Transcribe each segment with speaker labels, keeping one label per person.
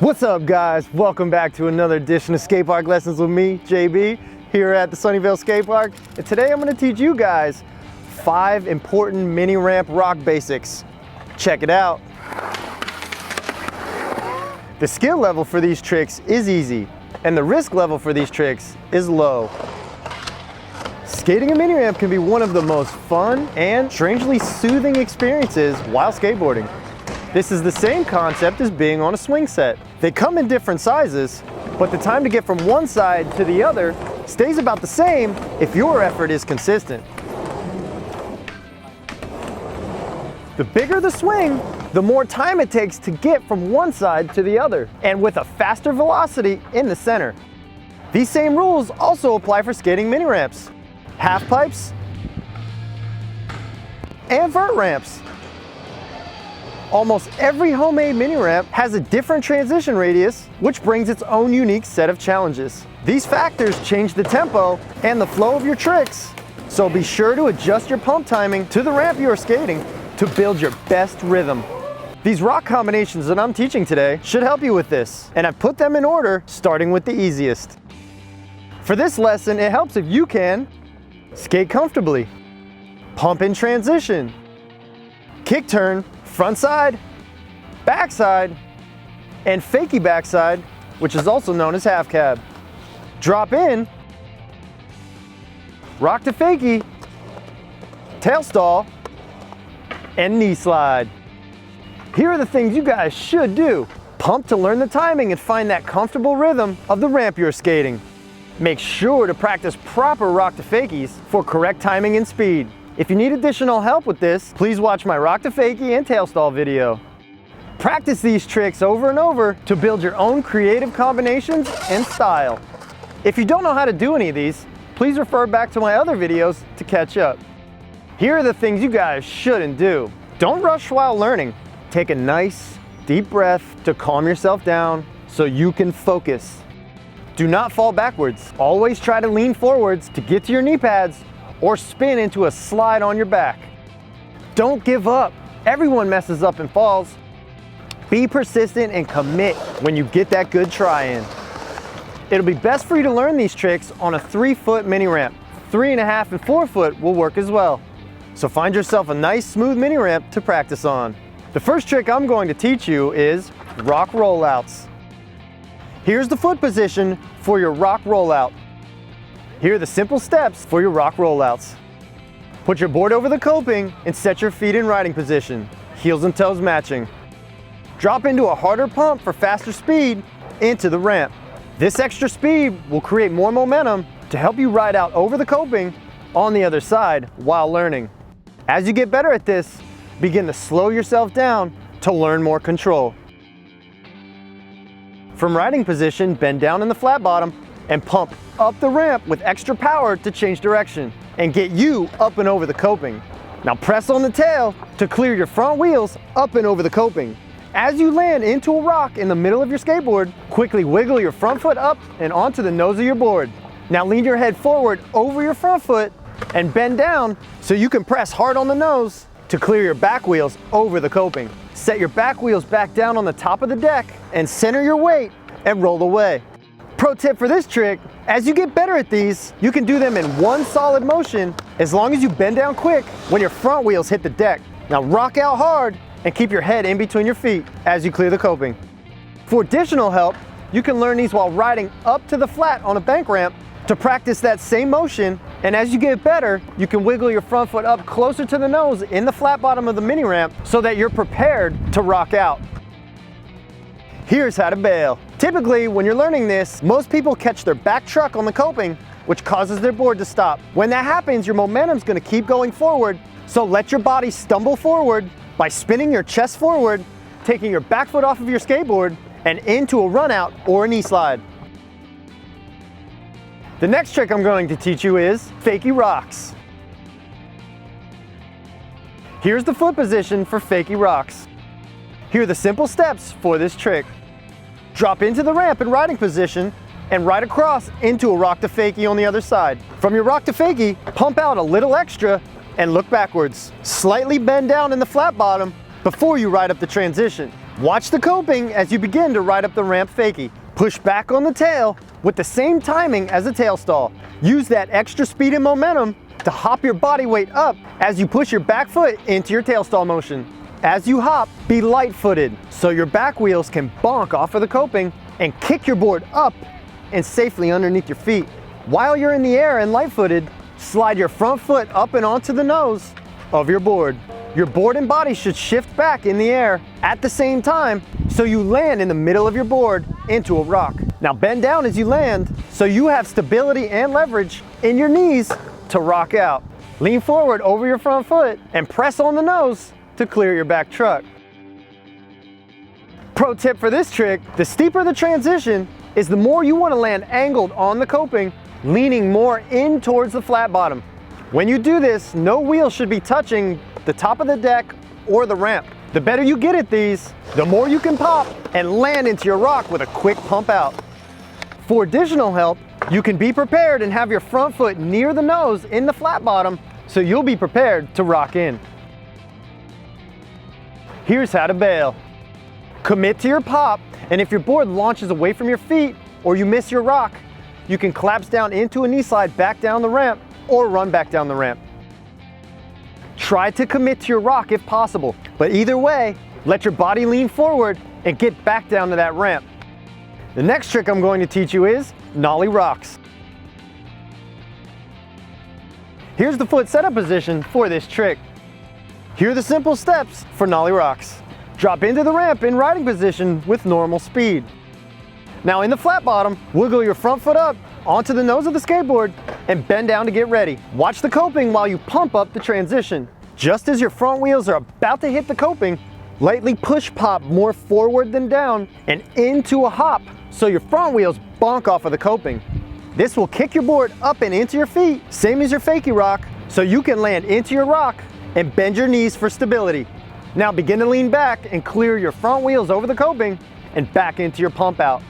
Speaker 1: What's up, guys? Welcome back to another edition of Skatepark Lessons with me, JB, here at the Sunnyvale Skatepark. And today I'm going to teach you guys 5 important mini ramp rock basics. Check it out. The skill level for these tricks is easy, and the risk level for these tricks is low. Skating a mini ramp can be one of the most fun and strangely soothing experiences while skateboarding. This is the same concept as being on a swing set. They come in different sizes, but the time to get from one side to the other stays about the same if your effort is consistent. The bigger the swing, the more time it takes to get from one side to the other, and with a faster velocity in the center. These same rules also apply for skating mini ramps, half pipes, and vert ramps. Almost every homemade mini ramp has a different transition radius, which brings its own unique set of challenges. These factors change the tempo and the flow of your tricks, so be sure to adjust your pump timing to the ramp you are skating to build your best rhythm. These rock combinations that I'm teaching today should help you with this, and I've put them in order, starting with the easiest. For this lesson, it helps if you can skate comfortably, pump in transition, kick turn, front side, back side, and fakie backside, which is also known as half cab. Drop in, rock to fakie, tail stall, and knee slide. Here are the things you guys should do. Pump to learn the timing and find that comfortable rhythm of the ramp you're skating. Make sure to practice proper rock to fakies for correct timing and speed. If you need additional help with this, please watch my rock to fakie and tail stall video. Practice these tricks over and over to build your own creative combinations and style. If you don't know how to do any of these, please refer back to my other videos to catch up. Here are the things you guys shouldn't do. Don't rush while learning. Take a nice, deep breath to calm yourself down so you can focus. Do not fall backwards. Always try to lean forwards to get to your knee pads or spin into a slide on your back. Don't give up. Everyone messes up and falls. Be persistent and commit when you get that good try in. It'll be best for you to learn these tricks on a 3-foot mini ramp. 3.5 and 4 foot will work as well. So find yourself a nice smooth mini ramp to practice on. The first trick I'm going to teach you is rock rollouts. Here's the foot position for your rock rollout. Here are the simple steps for your rock rollouts. Put your board over the coping and set your feet in riding position, heels and toes matching. Drop into a harder pump for faster speed into the ramp. This extra speed will create more momentum to help you ride out over the coping on the other side while learning. As you get better at this, begin to slow yourself down to learn more control. From riding position, bend down in the flat bottom and pump up the ramp with extra power to change direction and get you up and over the coping. Now press on the tail to clear your front wheels up and over the coping. As you land into a rock in the middle of your skateboard, quickly wiggle your front foot up and onto the nose of your board. Now lean your head forward over your front foot and bend down so you can press hard on the nose to clear your back wheels over the coping. Set your back wheels back down on the top of the deck and center your weight and roll away. Pro tip for this trick, as you get better at these, you can do them in one solid motion as long as you bend down quick when your front wheels hit the deck. Now rock out hard and keep your head in between your feet as you clear the coping. For additional help, you can learn these while riding up to the flat on a bank ramp to practice that same motion, and as you get better, you can wiggle your front foot up closer to the nose in the flat bottom of the mini ramp so that you're prepared to rock out. Here's how to bail. Typically, when you're learning this, most people catch their back truck on the coping, which causes their board to stop. When that happens, your momentum's gonna keep going forward, so let your body stumble forward by spinning your chest forward, taking your back foot off of your skateboard, and into a run out or a knee slide. The next trick I'm going to teach you is fakie rocks. Here's the foot position for fakie rocks. Here are the simple steps for this trick. Drop into the ramp in riding position and ride across into a rock to fakie on the other side. From your rock to fakie, pump out a little extra and look backwards. Slightly bend down in the flat bottom before you ride up the transition. Watch the coping as you begin to ride up the ramp fakie. Push back on the tail with the same timing as a tail stall. Use that extra speed and momentum to hop your body weight up as you push your back foot into your tail stall motion. As you hop, be light-footed so your back wheels can bonk off of the coping and kick your board up and safely underneath your feet. While you're in the air and light-footed, slide your front foot up and onto the nose of your board. Your board and body should shift back in the air at the same time so you land in the middle of your board into a rock. Now bend down as you land so you have stability and leverage in your knees to rock out. Lean forward over your front foot and press on the nose to clear your back truck. Pro tip for this trick, the steeper the transition is the more you want to land angled on the coping, leaning more in towards the flat bottom. When you do this, no wheel should be touching the top of the deck or the ramp. The better you get at these, the more you can pop and land into your rock with a quick pump out. For additional help, you can be prepared and have your front foot near the nose in the flat bottom so you'll be prepared to rock in. Here's how to bail. Commit to your pop, and if your board launches away from your feet or you miss your rock, you can collapse down into a knee slide back down the ramp or run back down the ramp. Try to commit to your rock if possible, but either way, let your body lean forward and get back down to that ramp. The next trick I'm going to teach you is Nollie rocks. Here's the foot setup position for this trick. Here are the simple steps for Nollie rocks. Drop into the ramp in riding position with normal speed. Now in the flat bottom, wiggle your front foot up onto the nose of the skateboard and bend down to get ready. Watch the coping while you pump up the transition. Just as your front wheels are about to hit the coping, lightly push pop more forward than down and into a hop so your front wheels bonk off of the coping. This will kick your board up and into your feet, same as your fakie rock, so you can land into your rock and bend your knees for stability. Now begin to lean back and clear your front wheels over the coping and back into your pump out.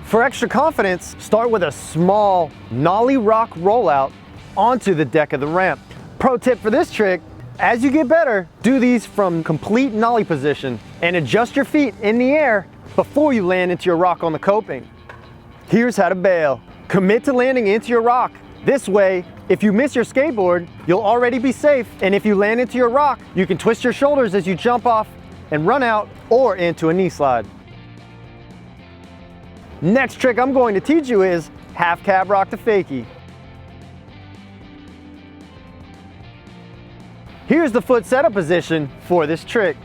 Speaker 1: For extra confidence, start with a small Nollie rock rollout onto the deck of the ramp. Pro tip for this trick, as you get better, do these from complete Nollie position and adjust your feet in the air before you land into your rock on the coping. Here's how to bail. Commit to landing into your rock. This way, if you miss your skateboard, you'll already be safe, and if you land into your rock, you can twist your shoulders as you jump off and run out or into a knee slide. Next trick I'm going to teach you is half cab rock to fakie. Here's the foot setup position for this trick.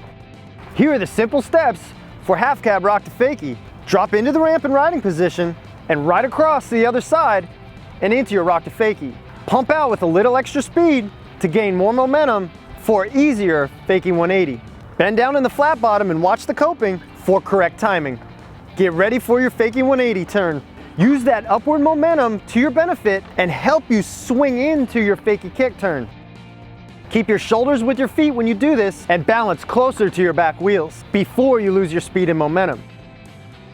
Speaker 1: Here are the simple steps for half cab rock to fakie. Drop into the ramp in riding position and ride across to the other side and into your rock to fakie. Pump out with a little extra speed to gain more momentum for easier fakie 180. Bend down in the flat bottom and watch the coping for correct timing. Get ready for your fakie 180 turn. Use that upward momentum to your benefit and help you swing into your fakie kick turn. Keep your shoulders with your feet when you do this and balance closer to your back wheels before you lose your speed and momentum.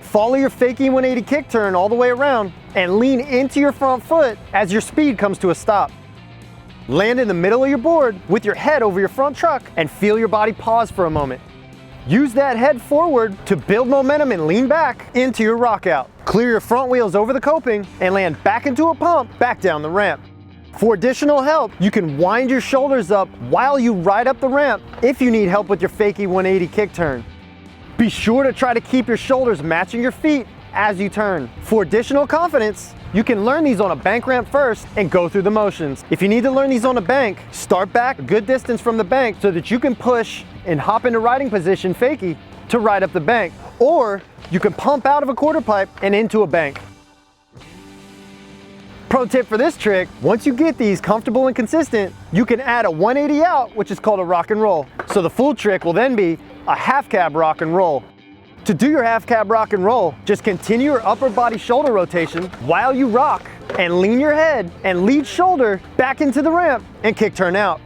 Speaker 1: Follow your fakie 180 kick turn all the way around and lean into your front foot as your speed comes to a stop. Land in the middle of your board with your head over your front truck and feel your body pause for a moment. Use that head forward to build momentum and lean back into your rock out. Clear your front wheels over the coping and land back into a pump back down the ramp. For additional help, you can wind your shoulders up while you ride up the ramp if you need help with your fakie 180 kick turn. Be sure to try to keep your shoulders matching your feet as you turn. For additional confidence, you can learn these on a bank ramp first and go through the motions. If you need to learn these on a bank, start back a good distance from the bank so that you can push and hop into riding position fakie to ride up the bank. Or you can pump out of a quarter pipe and into a bank. Pro tip for this trick, once you get these comfortable and consistent, you can add a 180 out, which is called a rock and roll. So the full trick will then be a half cab rock and roll. To do your half cab rock and roll, just continue your upper body shoulder rotation while you rock and lean your head and lead shoulder back into the ramp and kick turn out.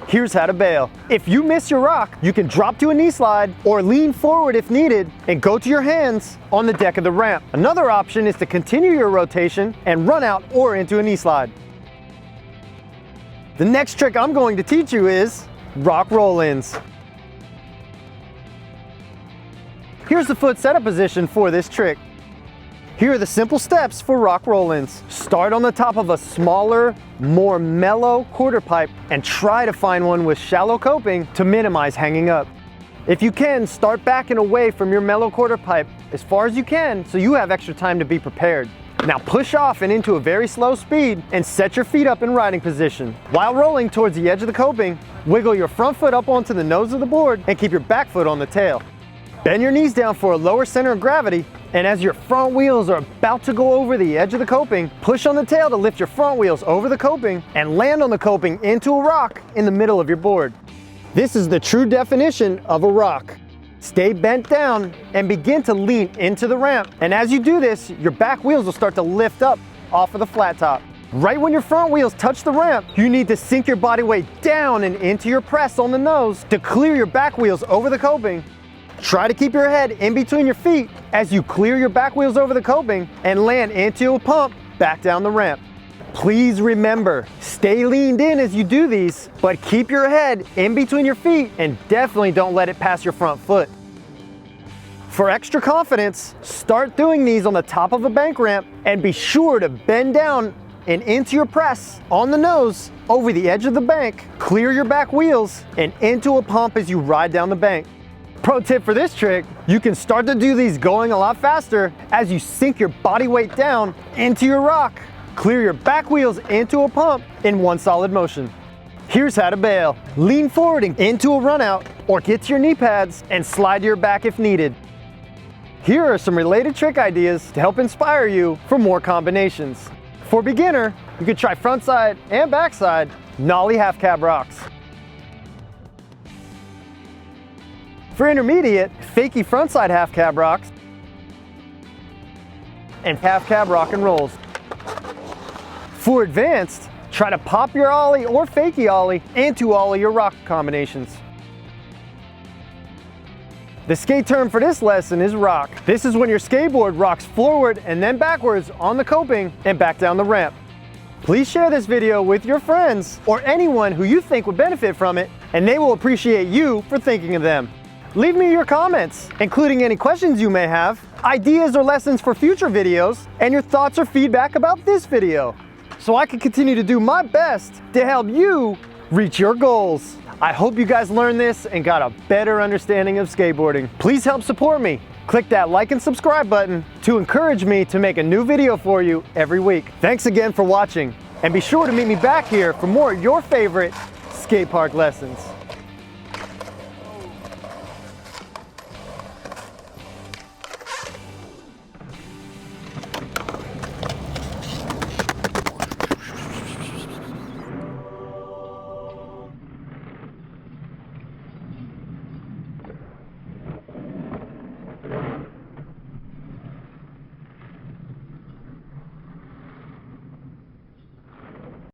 Speaker 1: Here's how to bail. If you miss your rock, you can drop to a knee slide or lean forward if needed and go to your hands on the deck of the ramp. Another option is to continue your rotation and run out or into a knee slide. The next trick I'm going to teach you is rock roll-ins. Here's the foot setup position for this trick. Here are the simple steps for rock roll-ins. Start on the top of a smaller, more mellow quarter pipe and try to find one with shallow coping to minimize hanging up. If you can, start backing away from your mellow quarter pipe as far as you can so you have extra time to be prepared. Now push off and into a very slow speed and set your feet up in riding position. While rolling towards the edge of the coping, wiggle your front foot up onto the nose of the board and keep your back foot on the tail. Bend your knees down for a lower center of gravity, and as your front wheels are about to go over the edge of the coping, push on the tail to lift your front wheels over the coping and land on the coping into a rock in the middle of your board. This is the true definition of a rock. Stay bent down and begin to lean into the ramp. And as you do this, your back wheels will start to lift up off of the flat top. Right when your front wheels touch the ramp, you need to sink your body weight down and into your press on the nose to clear your back wheels over the coping. Try to keep your head in between your feet as you clear your back wheels over the coping and land into a pump back down the ramp. Please remember, stay leaned in as you do these, but keep your head in between your feet and definitely don't let it pass your front foot. For extra confidence, start doing these on the top of a bank ramp and be sure to bend down and into your press on the nose over the edge of the bank, clear your back wheels and into a pump as you ride down the bank. Pro tip for this trick, you can start to do these going a lot faster as you sink your body weight down into your rock. Clear your back wheels into a pump in one solid motion. Here's how to bail. Lean forward into a run out or get to your knee pads and slide to your back if needed. Here are some related trick ideas to help inspire you for more combinations. For beginner, you could try frontside and backside Nollie half cab rocks. For intermediate, Fakie frontside half cab rocks and half cab rock and rolls. For advanced, try to pop your ollie or Fakie ollie into all of your rock combinations. The skate term for this lesson is rock. This is when your skateboard rocks forward and then backwards on the coping and back down the ramp. Please share this video with your friends or anyone who you think would benefit from it, and they will appreciate you for thinking of them. Leave me your comments, including any questions you may have, ideas or lessons for future videos, and your thoughts or feedback about this video, so I can continue to do my best to help you reach your goals. I hope you guys learned this and got a better understanding of skateboarding. Please help support me. Click that like and subscribe button to encourage me to make a new video for you every week. Thanks again for watching, and be sure to meet me back here for more of your favorite skate park lessons.